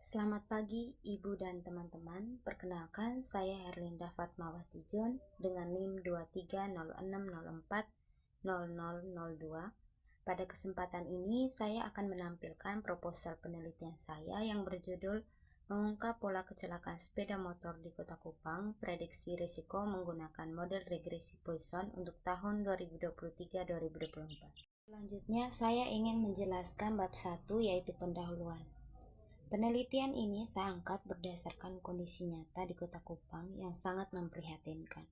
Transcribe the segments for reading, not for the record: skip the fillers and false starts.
Selamat pagi Ibu dan teman-teman. Perkenalkan, saya Herlinda Fatmawati John dengan NIM 2306040002. Pada kesempatan ini saya akan menampilkan proposal penelitian saya yang berjudul Mengungkap Pola Kecelakaan Sepeda Motor di Kota Kupang, Prediksi Risiko Menggunakan Model Regresi Poisson untuk tahun 2023-2024. Selanjutnya saya ingin menjelaskan bab 1 yaitu pendahuluan. Penelitian ini saya angkat berdasarkan kondisi nyata di Kota Kupang yang sangat memprihatinkan.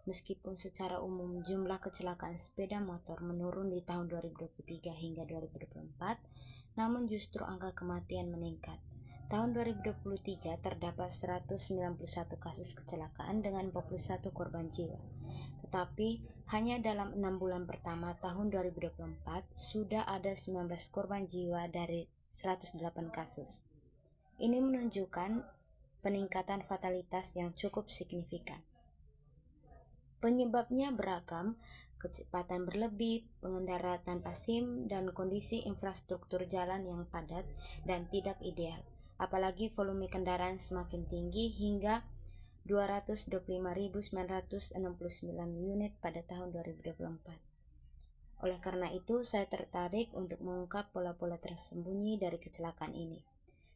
Meskipun secara umum jumlah kecelakaan sepeda motor menurun di tahun 2023 hingga 2024, namun justru angka kematian meningkat. Tahun 2023 terdapat 191 kasus kecelakaan dengan 41 korban jiwa. Tetapi hanya dalam 6 bulan pertama tahun 2024 sudah ada 19 korban jiwa dari 108 kasus. Ini menunjukkan peningkatan fatalitas yang cukup signifikan. Penyebabnya beragam, kecepatan berlebih, pengendara tanpa SIM, dan kondisi infrastruktur jalan yang padat dan tidak ideal. Apalagi volume kendaraan semakin tinggi hingga 225.969 unit pada tahun 2024. Oleh karena itu, saya tertarik untuk mengungkap pola-pola tersembunyi dari kecelakaan ini.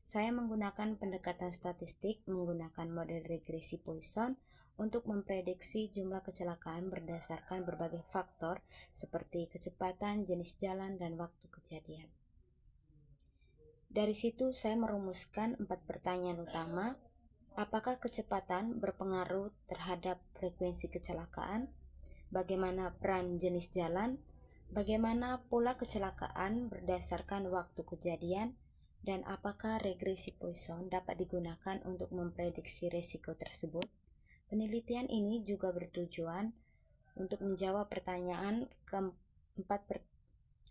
Saya menggunakan pendekatan statistik menggunakan model regresi Poisson untuk memprediksi jumlah kecelakaan berdasarkan berbagai faktor seperti kecepatan, jenis jalan, dan waktu kejadian. Dari situ saya merumuskan 4 pertanyaan utama. Apakah kecepatan berpengaruh terhadap frekuensi kecelakaan? Bagaimana peran jenis jalan? Bagaimana pola kecelakaan berdasarkan waktu kejadian? Dan apakah regresi Poisson dapat digunakan untuk memprediksi risiko tersebut? Penelitian ini juga bertujuan untuk menjawab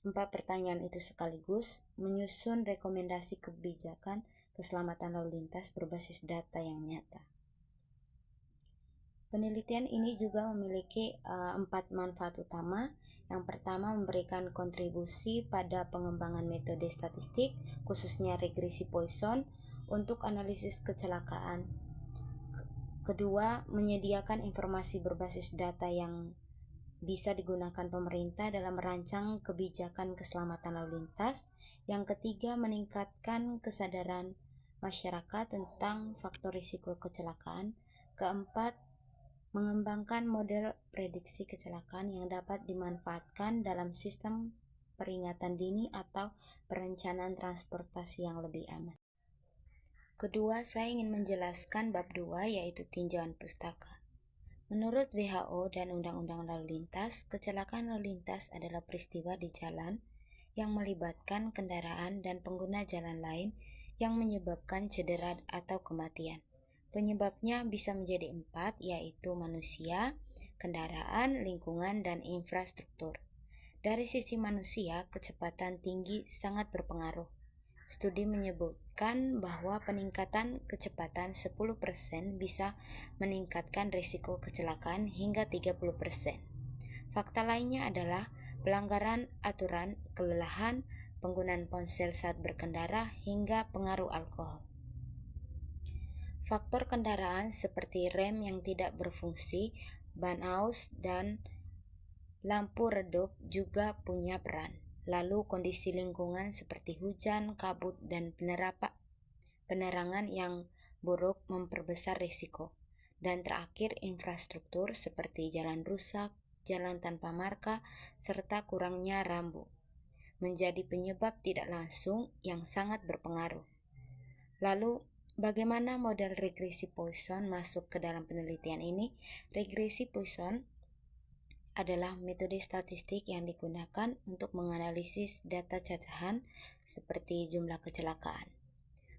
empat pertanyaan itu sekaligus, menyusun rekomendasi kebijakan keselamatan lalu lintas berbasis data yang nyata. Penelitian ini juga memiliki 4 manfaat utama. Yang pertama, memberikan kontribusi pada pengembangan metode statistik, khususnya regresi Poisson, untuk analisis kecelakaan. Kedua, menyediakan informasi berbasis data yang bisa digunakan pemerintah dalam merancang kebijakan keselamatan lalu lintas. Yang ketiga, meningkatkan kesadaran masyarakat tentang faktor risiko kecelakaan. Keempat, mengembangkan model prediksi kecelakaan yang dapat dimanfaatkan dalam sistem peringatan dini atau perencanaan transportasi yang lebih aman. Kedua, saya ingin menjelaskan bab 2 yaitu tinjauan pustaka. Menurut WHO dan Undang-Undang Lalu Lintas, kecelakaan lalu lintas adalah peristiwa di jalan yang melibatkan kendaraan dan pengguna jalan lain yang menyebabkan cedera atau kematian. Penyebabnya bisa menjadi 4, yaitu manusia, kendaraan, lingkungan, dan infrastruktur. Dari sisi manusia, kecepatan tinggi sangat berpengaruh. Studi menyebutkan bahwa peningkatan kecepatan 10% bisa meningkatkan risiko kecelakaan hingga 30%. Fakta lainnya adalah pelanggaran aturan, kelelahan, penggunaan ponsel saat berkendara, hingga pengaruh alkohol. Faktor kendaraan seperti rem yang tidak berfungsi, ban aus, dan lampu redup juga punya peran. Lalu kondisi lingkungan seperti hujan, kabut, dan penerangan yang buruk memperbesar risiko. Dan terakhir, infrastruktur seperti jalan rusak, jalan tanpa marka, serta kurangnya rambu menjadi penyebab tidak langsung yang sangat berpengaruh. Lalu, bagaimana model regresi Poisson masuk ke dalam penelitian ini? Regresi Poisson adalah metode statistik yang digunakan untuk menganalisis data cacahan seperti jumlah kecelakaan.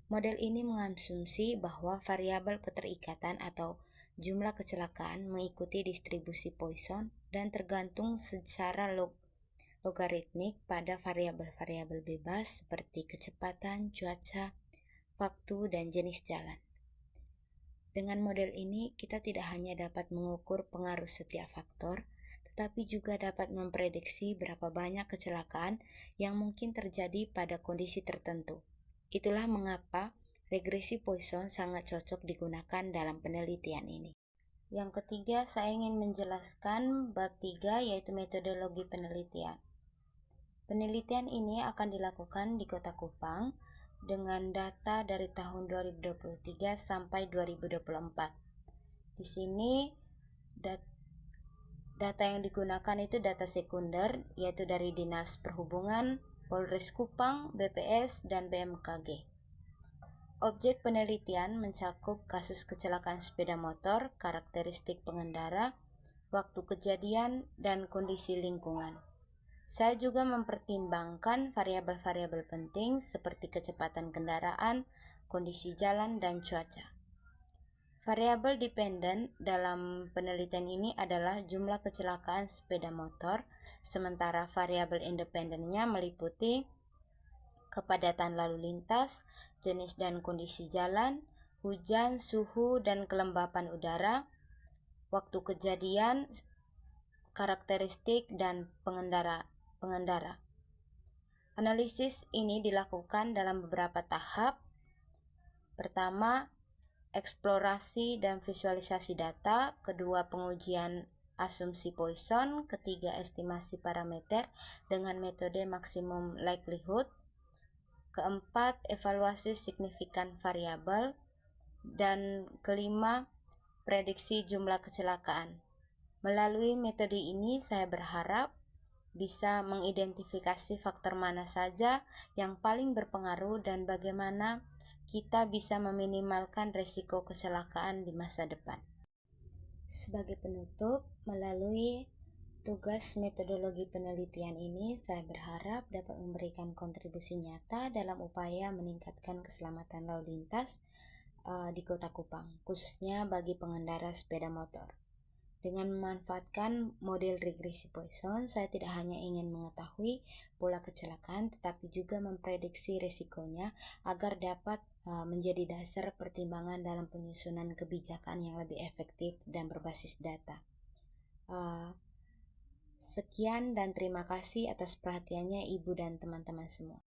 Model ini mengasumsi bahwa variabel keterikatan atau jumlah kecelakaan mengikuti distribusi Poisson dan tergantung secara logaritmik pada variabel-variabel bebas seperti kecepatan, cuaca, waktu, dan jenis jalan. Dengan model ini, kita tidak hanya dapat mengukur pengaruh setiap faktor, tetapi juga dapat memprediksi berapa banyak kecelakaan yang mungkin terjadi pada kondisi tertentu. Itulah mengapa regresi Poisson sangat cocok digunakan dalam penelitian ini. Yang ketiga, saya ingin menjelaskan bab 3 yaitu metodologi penelitian. Penelitian ini akan dilakukan di Kota Kupang dengan data dari tahun 2023 sampai 2024. Di sini data yang digunakan itu data sekunder, yaitu dari Dinas Perhubungan, Polres Kupang, BPS, dan BMKG. Objek penelitian mencakup kasus kecelakaan sepeda motor, karakteristik pengendara, waktu kejadian, dan kondisi lingkungan. Saya juga mempertimbangkan variabel-variabel penting seperti kecepatan kendaraan, kondisi jalan, dan cuaca. Variabel dependen dalam penelitian ini adalah jumlah kecelakaan sepeda motor, sementara variabel independennya meliputi kepadatan lalu lintas, jenis dan kondisi jalan, hujan, suhu, dan kelembapan udara, waktu kejadian, karakteristik, dan pengendara. Analisis ini dilakukan dalam beberapa tahap. Pertama, eksplorasi dan visualisasi data. Kedua, pengujian asumsi Poisson. Ketiga, estimasi parameter dengan metode maksimum likelihood. Keempat, evaluasi signifikan variabel. Dan kelima, prediksi jumlah kecelakaan. Melalui metode ini, saya berharap bisa mengidentifikasi faktor mana saja yang paling berpengaruh dan bagaimana kita bisa meminimalkan risiko kecelakaan di masa depan. Sebagai penutup, melalui tugas metodologi penelitian ini, saya berharap dapat memberikan kontribusi nyata dalam upaya meningkatkan keselamatan lalu lintas di Kota Kupang, khususnya bagi pengendara sepeda motor. Dengan memanfaatkan model regresi Poisson, saya tidak hanya ingin mengetahui pola kecelakaan, tetapi juga memprediksi risikonya agar dapat menjadi dasar pertimbangan dalam penyusunan kebijakan yang lebih efektif dan berbasis data. Sekian dan terima kasih atas perhatiannya Ibu dan teman-teman semua.